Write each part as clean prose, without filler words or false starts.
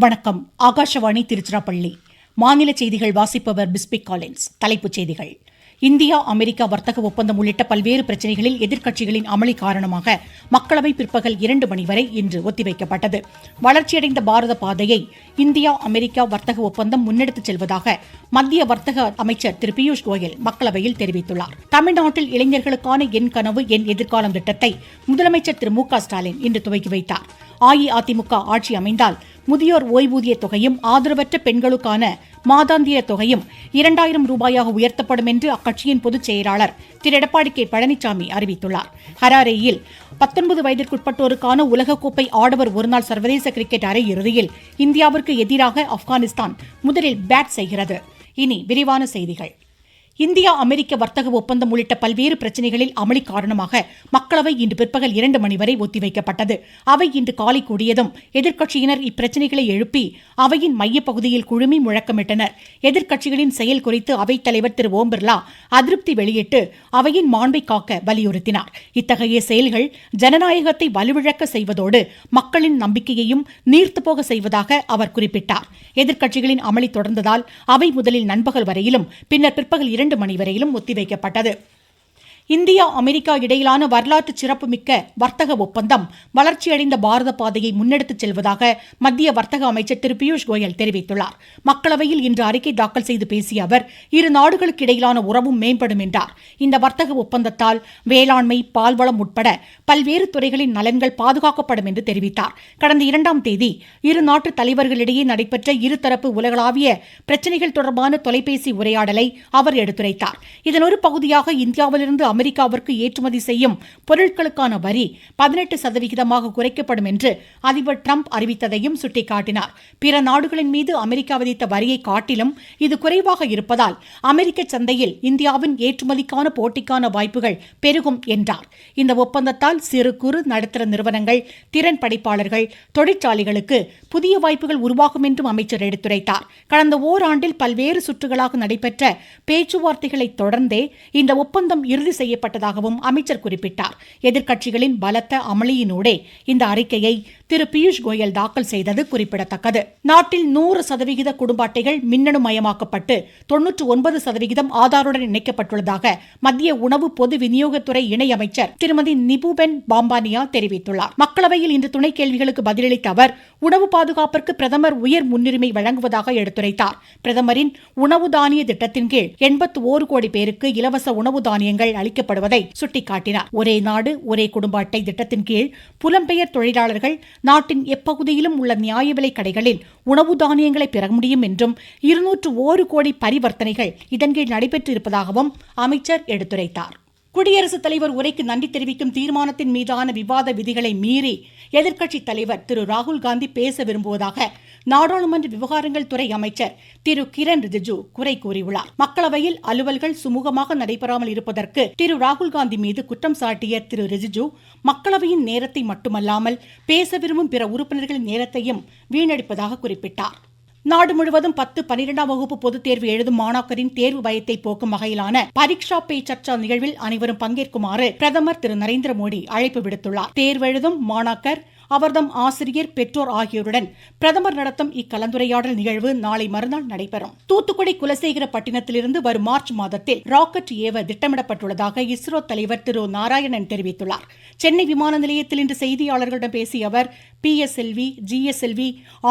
வணக்கம். ஆகாஷவாணி திருச்சிராப்பள்ளி. மாநில செய்திகள் வாசிப்பவர் பிஸ்பிக் காலின்ஸ். தலைப்புச் செய்திகள். இந்தியா அமெரிக்கா வர்த்தக ஒப்பந்தம் உள்ளிட்ட பல்வேறு பிரச்சினைகளில் எதிர்க்கட்சிகளின் அமளி காரணமாக மக்களவை பிற்பகல் 2 மணி வரை இன்று ஒத்திவைக்கப்பட்டது. வளர்ச்சியடைந்த பாரத பாதையை இந்தியா அமெரிக்கா வர்த்தக ஒப்பந்தம் முன்னெடுத்துச் செல்வதாக மத்திய வர்த்தக அமைச்சர் திரு பியூஷ் கோயல் மக்களவையில் தெரிவித்துள்ளார். தமிழ்நாட்டில் இளைஞர்களுக்கான என் கனவு என் எதிர்காலம் திட்டத்தை முதலமைச்சர் திரு மு.க.ஸ்டாலின் இன்று துவக்கி வைத்தார். அஇஅதிமுக ஆட்சி அமைந்தால் முதியோர் ஓய்வூதிய தொகையும் ஆதரவற்ற பெண்களுக்கான மாதாந்திர தொகையும் 2000 ரூபாயாக உயர்த்தப்படும் என்று அக்கட்சியின் பொதுச் செயலாளர் திரு எடப்பாடி கே பழனிசாமி அறிவித்துள்ளார். ஹராரேயில் 19 வயதிற்குட்பட்டோருக்கான உலகக்கோப்பை ஆடவர் ஒருநாள் சர்வதேச கிரிக்கெட் அரையிறுதியில் இந்தியாவிற்கு எதிராக ஆப்கானிஸ்தான் முதலில் பேட் செய்கிறது. இனி விரிவான செய்திகள். இந்தியா அமெரிக்க வர்த்தக ஒப்பந்தம் உள்ளிட்ட பல்வேறு பிரச்சினைகளில் அமளி காரணமாக மக்களவை இன்று பிற்பகல் 2 மணி வரை ஒத்திவைக்கப்பட்டது. அவை இன்று காலை கூடியதும் எதிர்க்கட்சியினர் இப்பிரச்சினைகளை எழுப்பி அவையின் மையப்பகுதியில் குழுமி முழக்கமிட்டனர். எதிர்க்கட்சிகளின் செயல் குறித்து அவைத் தலைவர் திரு ஓம் பிர்லா அதிருப்தி வெளியிட்டு அவையின் மாண்பை காக்க வலியுறுத்தினார். இத்தகைய செயல்கள் ஜனநாயகத்தை வலுவிழக்க செய்வதோடு மக்களின் நம்பிக்கையையும் நீர்த்துப்போக செய்வதாக அவர் குறிப்பிட்டார். எதிர்க்கட்சிகளின் அமளி தொடர்ந்ததால் அவை முதலில் நண்பகல் வரையிலும் பின்னர் பிற்பகல் 2 மணி வரையிலும் ஒத்திவைக்கப்பட்டது. இந்தியா அமெரிக்கா இடையிலான வரலாற்று சிறப்புமிக்க வர்த்தக ஒப்பந்தம் வளர்ச்சியடைந்த பாரத பாதையை முன்னெடுத்துச் செல்வதாக மத்திய வர்த்தக அமைச்சர் திரு பியூஷ் கோயல் தெரிவித்துள்ளார். மக்களவையில் இன்று அறிக்கை தாக்கல் செய்து பேசிய அவர் இரு நாடுகளுக்கு இடையிலான உறவும் மேம்படும் என்றார். இந்த வர்த்தக ஒப்பந்தத்தால் வேளாண்மை, பால்வளம் உட்பட பல்வேறு துறைகளின் நலன்கள் பாதுகாக்கப்படும் என்று தெரிவித்தார். கடந்த 2ஆம் தேதி இரு நாட்டு தலைவர்களிடையே நடைபெற்ற இருதரப்பு உலகளாவிய பிரச்சினைகள் தொடர்பான தொலைபேசி உரையாடலை அவர் எடுத்துரைத்தார். இதன் ஒரு பகுதியாக இந்தியாவிலிருந்து அமெரிக்காவிற்கு ஏற்றுமதி செய்யும் பொருட்களுக்கான வரி 18% குறைக்கப்படும் என்று அதிபர் டிரம்ப் அறிவித்ததையும் சுட்டிக்காட்டினார். பிற நாடுகளின் மீது அமெரிக்கா விதித்த வரியை காட்டிலும் இது குறைவாக இருப்பதால் அமெரிக்க சந்தையில் இந்தியாவின் ஏற்றுமதிக்கான போட்டிக்கான வாய்ப்புகள் பெருகும் என்றார். இந்த ஒப்பந்தத்தால் சிறு குறு நடுத்தர நிறுவனங்கள், திறன் படைப்பாளர்கள், தொழிற்சாலைகளுக்கு புதிய வாய்ப்புகள் உருவாகும் என்றும் அமைச்சர் எடுத்துரைத்தார். கடந்த ஓராண்டில் பல்வேறு சுற்றுகளாக நடைபெற்ற பேச்சுவார்த்தைகளை தொடர்ந்தே இந்த ஒப்பந்தம் இறுதி செய்யப்பட்டதாகவும் அமைச்சர் குறிப்பிட்டார். எதிர்க்கட்சிகளின் பலத்த அமளியினூடே இந்த அறிக்கையை திரு பியூஷ் கோயல் தாக்கல் செய்தது குறிப்பிடத்தக்கது. நாட்டில் 100% குடும்ப அட்டைகள் மின்னணு மயமாக்கப்பட்டு 99% ஆதாருடன் இணைக்கப்பட்டுள்ளதாக மத்திய உணவு பொது விநியோகத்துறை இணை அமைச்சர் திருமதி நிபுபென் பாம்பானியா தெரிவித்துள்ளார். மக்களவையில் இன்று துணை கேள்விகளுக்கு பதிலளித்த அவர் உணவு பாதுகாப்பிற்கு பிரதமர் உயர் முன்னுரிமை வழங்குவதாக எடுத்துரைத்தார். பிரதமரின் உணவு தானிய திட்டத்தின் கீழ் 81 கோடி பேருக்கு இலவச உணவு தானியங்கள் அளிக்கப்படுவதை சுட்டிக்காட்டினார். ஒரே நாடு ஒரே குடும்ப அட்டை திட்டத்தின் கீழ் புலம்பெயர் தொழிலாளர்கள் நாட்டின் எப்பகுதியிலும் உள்ள நியாய விலை கடைகளில் உணவு தானியங்களை பெற முடியும் என்றும் 201 கோடி பரிவர்த்தனைகள் இதன் கீழ் நடைபெற்று இருப்பதாகவும் அமைச்சர் எடுத்துரைத்தார். குடியரசுத் தலைவர் உரைக்கு நன்றி தெரிவிக்கும் தீர்மானத்தின் மீதான விவாத விதிகளை மீறி எதிர்க்கட்சித் தலைவர் திரு ராகுல் காந்தி பேச விரும்புவதாக நாடாளுமன்ற விவகாரங்கள் துறை அமைச்சர் திரு கிரண் ரிஜிஜு குறை கூறியுள்ளார். மக்களவையில் அலுவல்கள் சுமூகமாக நடைபெறாமல் இருப்பதற்கு திரு ராகுல் காந்தி மீது குற்றம் சாட்டிய திரு ரிஜிஜு மக்களவையின் நேரத்தை மட்டுமல்லாமல் பேச விரும்பும் பிற உறுப்பினர்களின் நேரத்தையும் வீணடிப்பதாக குறிப்பிட்டார். நாடு முழுவதும் 10, 12ஆம் வகுப்பு பொதுத் தேர்வு எழுதும் மாணாக்கரின் தேர்வு பயத்தை போக்கும் வகையிலான பரீட்சா பே சர்ச்சா நிகழ்வில் அனைவரும் பங்கேற்குமாறு பிரதமர் திரு நரேந்திர மோடி அழைப்பு விடுத்துள்ளார். தேர்வெழுதும் மாணாக்கர், அவர்தம் ஆசிரியர், பெற்றோர் ஆகியோருடன் பிரதமர் நடத்தும் இக்கலந்துரையாடல் நிகழ்வு நாளை மறுநாள் நடைபெறும். தூத்துக்குடி குலசேகரப்பட்டினத்திலிருந்து வரும் மார்ச் மாதத்தில் ராக்கெட் ஏவ திட்டமிடப்பட்டுள்ளதாக இஸ்ரோ தலைவர் திரு நாராயணன் தெரிவித்துள்ளார். சென்னை விமான நிலையத்தில் இன்று செய்தியாளர்களிடம் பேசிய அவர் PSLV, GSLV,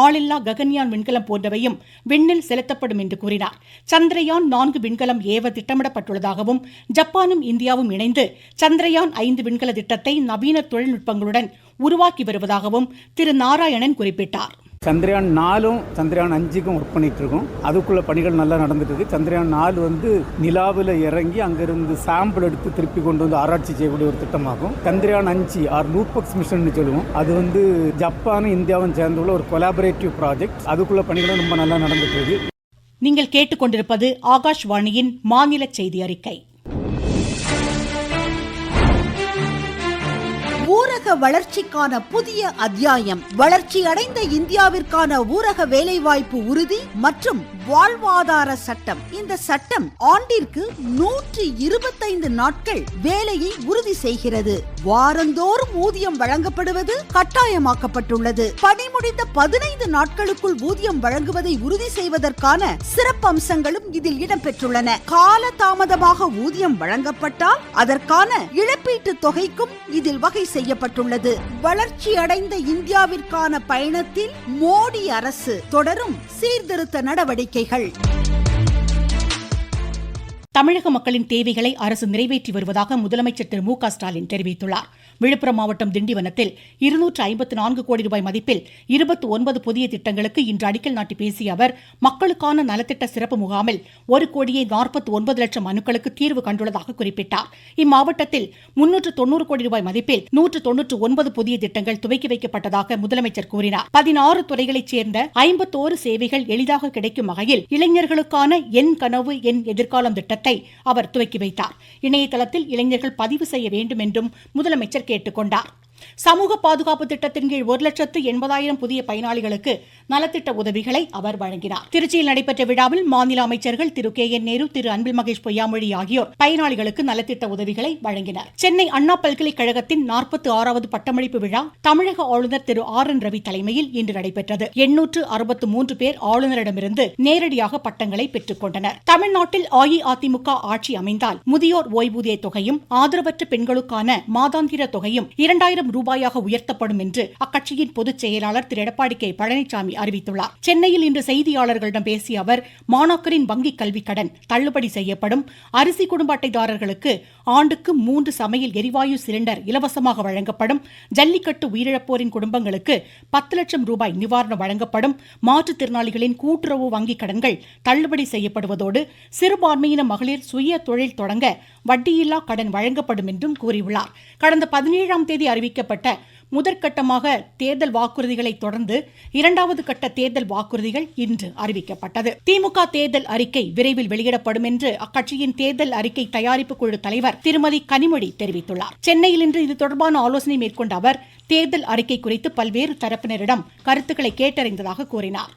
ஆளில்லா ககன்யான் விண்கலம் போன்றவையும் விண்ணில் செலுத்தப்படும் என்று கூறினார். சந்திரயான் 4 விண்கலம் ஏவ திட்டமிடப்பட்டுள்ளதாகவும் ஜப்பானும் இந்தியாவும் இணைந்து சந்திரயான் 5 விண்கல திட்டத்தை நவீன தொழில்நுட்பங்களுடன் உருவாக்கி வருவதாகவும் திரு நாராயணன் குறிப்பிட்டார். சந்திரயான் 4ம் சந்திரயான் 5க்கும் ஒர்க் பண்ணிட்டு இருக்கோம். அதுக்குள்ள பணிகள் நல்லா நடந்துட்டு இருக்கு. சந்திரயான் 4 நிலாவில் இறங்கி அங்கிருந்து சாம்பிள் எடுத்து திருப்பி கொண்டு வந்து ஆராய்ச்சி செய்யக்கூடிய ஒரு திட்டமாகும். சந்திரயான் 5 ஆர் லூபக்ஸ் மிஷன் சொல்லுவோம். அது ஜப்பானும் இந்தியாவும் சேர்ந்துள்ள ஒரு கொலாபரேட்டிவ் ப்ராஜெக்ட். அதுக்குள்ள பணிகளும் ரொம்ப நல்லா நடந்துட்டு இருக்கு. நீங்கள் கேட்டுக்கொண்டிருப்பது ஆகாஷ்வாணியின் மாநில செய்தி அறிக்கை. ஊரக வளர்ச்சிக்கான புதிய அத்தியாயம். வளர்ச்சி அடைந்த இந்தியாவிற்கான ஊரக வேலைவாய்ப்பு உறுதி மற்றும் வாழ்வாதார சட்டம். இந்த சட்டம் ஆண்டிற்கு 125 நாட்கள் வேலையை உறுதி செய்கிறது. வாரந்தோறும் ஊதியம் வழங்கப்படுவது கட்டாயமாக்கப்பட்டுள்ளது. பணி முடிந்த 15 நாட்களுக்குள் ஊதியம் வழங்குவதை உறுதி செய்வதற்கான சிறப்பு அம்சங்களும் இதில் இடம்பெற்றுள்ளன. கால தாமதமாக ஊதியம் வழங்கப்பட்டால் அதற்கான இழப்பீட்டு தொகைக்கும் இதில் வகை செய்யப்பட்டுள்ளது. வளர்ச்சி அடைந்த இந்தியாவிற்கான பயணத்தில் மோடி அரசு தொடரும் சீர்திருத்த நடவடிக்கைகள். தமிழக மக்களின் தேவைகளை அரசு நிறைவேற்றி வருவதாக முதலமைச்சர் திரு மு க ஸ்டாலின் தெரிவித்துள்ளார். விழுப்புரம் மாவட்டம் திண்டிவனத்தில் 254 கோடி ரூபாய் மதிப்பில் 29 புதிய திட்டங்களுக்கு இன்று அடிக்கல் நாட்டி பேசிய அவர், மக்களுக்கான நலத்திட்ட சிறப்பு முகாமில் 1,49,00,000 மனுக்களுக்கு தீர்வு கண்டுள்ளதாக குறிப்பிட்டார். இம்மாவட்டத்தில் 390 கோடி ரூபாய் மதிப்பில் 199 புதிய திட்டங்கள் துவக்கி வைக்கப்பட்டதாக முதலமைச்சர் கூறினார். 16 துறைகளைச் சேர்ந்த 51 சேவைகள் எளிதாக கிடைக்கும் வகையில் இளைஞர்களுக்கான என் கனவு என் எதிர்காலம் திட்டத்தை அவர் துவக்கி வைத்தார். இணையதளத்தில் இளைஞர்கள் பதிவு செய்ய வேண்டும் என்றும் முதலமைச்சர் கேட்டுக் கொண்டார். சமூக பாதுகாப்பு திட்டத்தின் கீழ் 1,80,000 புதிய பயனாளிகளுக்கு நலத்திட்ட உதவிகளை அவர் வழங்கினார். திருச்சியில் நடைபெற்ற விழாவில் மாநில அமைச்சர்கள் திரு கே என் நேரு, திரு அன்பில் மகேஷ் பொய்யாமொழி ஆகியோர் பயனாளிகளுக்கு நலத்திட்ட உதவிகளை வழங்கினர். சென்னை அண்ணா பல்கலைக்கழகத்தின் 46வது பட்டமளிப்பு விழா தமிழக ஆளுநர் திரு ஆர் என் ரவி தலைமையில் இன்று நடைபெற்றது. 863 பேர் ஆளுநரிடமிருந்து நேரடியாக பட்டங்களை பெற்றுக் கொண்டனர். தமிழ்நாட்டில் அஇஅதிமுக ஆட்சி அமைந்தால் முதியோர் ஓய்வூதிய தொகையும் ஆதரவற்ற பெண்களுக்கான மாதாந்திர தொகையும் 2,000 ரூபாயாக உயர்த்தப்படும் என்று அக்கட்சியின் பொதுச் செயலாளர் திரு எடப்பாடி கே பழனிசாமி அறிவித்துள்ளார். சென்னையில் இன்று செய்தியாளர்களிடம் பேசிய அவர், மாணாக்கரின் வங்கிக் கல்விக் கடன் தள்ளுபடி செய்யப்படும், அரிசி குடும்ப அட்டைதாரர்களுக்கு ஆண்டுக்கு 3 சமையல் எரிவாயு சிலிண்டர் இலவசமாக வழங்கப்படும், ஜல்லிக்கட்டு உயிரிழப்போரின் குடும்பங்களுக்கு 10 லட்சம் ரூபாய் நிவாரணம் வழங்கப்படும், மாற்றுத்திறனாளிகளின் கூட்டுறவு வங்கிக் கடன்கள் தள்ளுபடி செய்யப்படுவதோடு சிறுபான்மையின மகளிர் சுய தொழில் தொடங்க வட்டியில்லா கடன் வழங்கப்படும் என்றும் கூறியுள்ளார். கடந்த 17ஆம் தேதி அறிவிக்கப்பட்ட முதற்கட்டமாக தேர்தல் வாக்குறுதிகளை தொடர்ந்து 2வது கட்ட தேர்தல் வாக்குறுதிகள் இன்று அறிவிக்கப்பட்டது. திமுக தேர்தல் அறிக்கை விரைவில் வெளியிடப்படும் என்று அக்கட்சியின் தேர்தல் அறிக்கை தயாரிப்பு குழு தலைவர் திருமதி கனிமொழி தெரிவித்துள்ளார். சென்னையில் இன்று இது தொடர்பான ஆலோசனை மேற்கொண்ட அவர், தேர்தல் அறிக்கை குறித்து பல்வேறு தரப்பினரிடம் கருத்துக்களை கேட்டறிந்ததாக கூறினார்.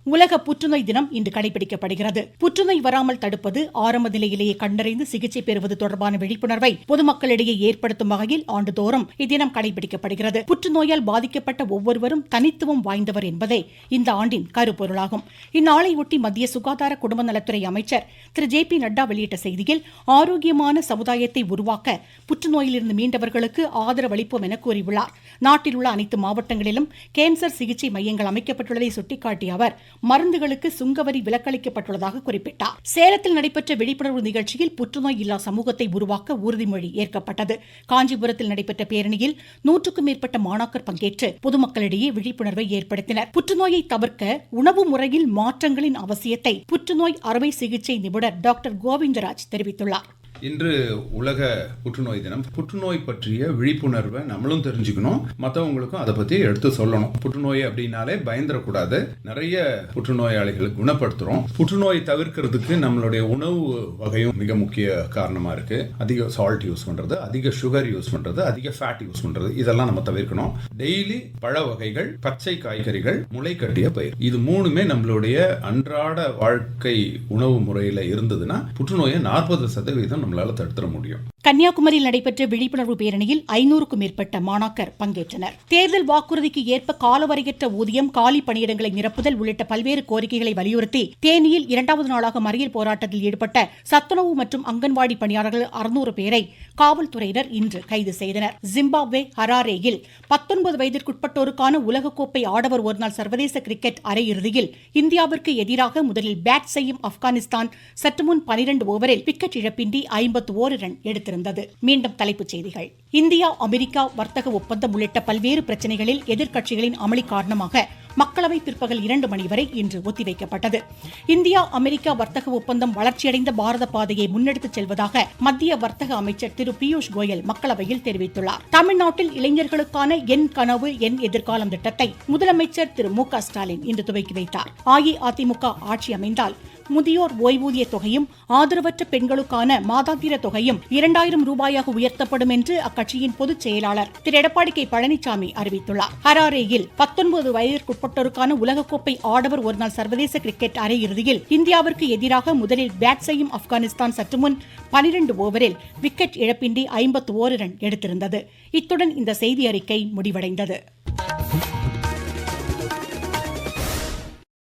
உலக புற்றுநோய் தினம் இன்று கடைபிடிக்கப்படுகிறது. புற்றுநோய் வராமல் தடுப்பது, ஆரம்ப நிலையிலேயே கண்டறிந்து சிகிச்சை பெறுவது தொடர்பான விழிப்புணர்வை பொதுமக்களிடையே ஏற்படுத்தும் வகையில் ஆண்டுதோறும் இத்தினம் கடைபிடிக்கப்படுகிறது. புற்றுநோயால் பாதிக்கப்பட்ட ஒவ்வொருவரும் தனித்துவம் வாய்ந்தவர் என்பதே இந்த ஆண்டின் கருப்பொருளாகும். இந்நாளையொட்டி மத்திய சுகாதார குடும்ப நலத்துறை அமைச்சர் திரு ஜே பி நட்டா வெளியிட்ட செய்தியில், ஆரோக்கியமான சமுதாயத்தை உருவாக்க புற்றுநோயிலிருந்து மீண்டவர்களுக்கு ஆதரவளிப்போம் என கூறியுள்ளார். நாட்டில் உள்ள அனைத்து மாவட்டங்களிலும் கேன்சர் சிகிச்சை மையங்கள் அமைக்கப்பட்டுள்ளதை சுட்டிக்காட்டிய அவர், மருந்துகளுக்கு சுங்கவரி விலக்களிக்கப்பட்டுள்ளதாக குறிப்பிட்டார். சேலத்தில் நடைபெற்ற விழிப்புணர்வு நிகழ்ச்சியில் புற்றுநோய் இல்லா சமூகத்தை உருவாக்க உறுதிமொழி ஏற்கப்பட்டது. காஞ்சிபுரத்தில் நடைபெற்ற பேரணியில் 100க்கும் மேற்பட்ட மாணாக்கர் பங்கேற்று பொதுமக்களிடையே விழிப்புணர்வை ஏற்படுத்தினர். புற்றுநோயை தவிர்க்க உணவு முறையில் மாற்றங்களின் அவசியத்தை புற்றுநோய் அறுவை சிகிச்சை நிபுணர் டாக்டர் கோவிந்தராஜ் தெரிவித்துள்ளார். இன்று உலக புற்றுநோய் தினம். புற்றுநோய் பற்றிய விழிப்புணர்வை நம்மளும் தெரிஞ்சுக்கணும், மற்றவங்களுக்கும் அதை பத்தி எடுத்து சொல்லணும். புற்றுநோய் அப்படின்னாலே பயந்துடக்கூடாது. நிறைய புற்றுநோயாளிகளை குணப்படுத்துறோம். புற்றுநோய் தவிர்க்கிறதுக்கு நம்மளுடைய உணவு வகையும் மிக முக்கிய காரணமா இருக்கு. அதிக சால்ட் யூஸ் பண்றது, அதிக சுகர் யூஸ் பண்றது, அதிக ஃபேட் யூஸ் பண்றது, இதெல்லாம் நம்ம தவிர்க்கணும். டெய்லி பழ வகைகள், பச்சை காய்கறிகள், முளை கட்டிய பயிர், இது மூணுமே நம்மளுடைய அன்றாட வாழ்க்கை உணவு முறையில இருந்ததுன்னா புற்றுநோயை 40% நம்மளால தடுத்துட முடியும். கன்னியாகுமரியில் நடைபெற்ற விழிப்புணர்வு பேரணியில் 500க்கும் மேற்பட்ட மாணாக்கர் பங்கேற்றனர். தேர்தல் வாக்குறுதிக்கு ஏற்ப காலவரையற்ற ஊதியம், காலி பணியிடங்களை நிரப்புதல் உள்ளிட்ட பல்வேறு கோரிக்கைகளை வலியுறுத்தி தேனியில் 2வது நாளாக மறியல் போராட்டத்தில் ஈடுபட்ட சத்துணவு மற்றும் அங்கன்வாடி பணியாளர்கள் 600 பேரை காவல்துறையினர் இன்று கைது செய்தனர். ஜிம்பாப்வே ஹராரேயில் 19 வயதிற்குட்பட்டோருக்கான உலகக்கோப்பை ஆடவர் ஒருநாள் சர்வதேச கிரிக்கெட் அரையிறுதியில் இந்தியாவிற்கு எதிராக முதலில் பேட் செய்யும் ஆப்கானிஸ்தான் சற்றுமுன் 12 ஓவரில் விக்கெட் இழப்பின்றி 51 ரன் எடுத்திருந்தது. மீண்டும் தலைப்புச் செய்திகள். இந்தியா அமெரிக்கா வர்த்தக ஒப்பந்தம் உள்ளிட்ட பல்வேறு பிரச்சனைகளில் எதிர்க்கட்சிகளின் அமளி காரணமாக மக்களவை பிற்பகல் 2 மணி வரை இன்று ஒத்திவைக்கப்பட்டது. இந்தியா அமெரிக்கா வர்த்தக ஒப்பந்தம் வளர்ச்சியடைந்த பாரத பாதையை முன்னெடுத்துச் செல்வதாக மத்திய வர்த்தக அமைச்சர் திரு பியூஷ் கோயல் மக்களவையில் தெரிவித்துள்ளார். தமிழ்நாட்டில் இளைஞர்களுக்கான என் கனவு என் எதிர்காலம் திட்டத்தை முதலமைச்சர் திரு மு க ஸ்டாலின் இன்று துவக்கி வைத்தார். அஇஅதிமுக ஆட்சி அமைந்தால் முதியோர் ஓய்வூதிய தொகையும் ஆதரவற்ற பெண்களுக்கான மாதாந்திர தொகையும் 2000 ரூபாயாக உயர்த்தப்படும் என்று அக்கட்சியின் பொதுச் செயலாளர் திரு எடப்பாடி கே பழனிசாமி அறிவித்துள்ளார். ஹராரேயில் 19 வயதிற்குட்பட்டோருக்கான உலகக்கோப்பை ஆடவர் ஒருநாள் சர்வதேச கிரிக்கெட் அரையிறுதியில் இந்தியாவிற்கு எதிராக முதலில் பேட் செய்யும் ஆப்கானிஸ்தான் சற்று முன் 12 ஓவரில் விக்கெட் இழப்பின்றி 51 ரன் எடுத்திருந்தது. இத்துடன் இந்த செய்தி அறிக்கை முடிவடைந்தது.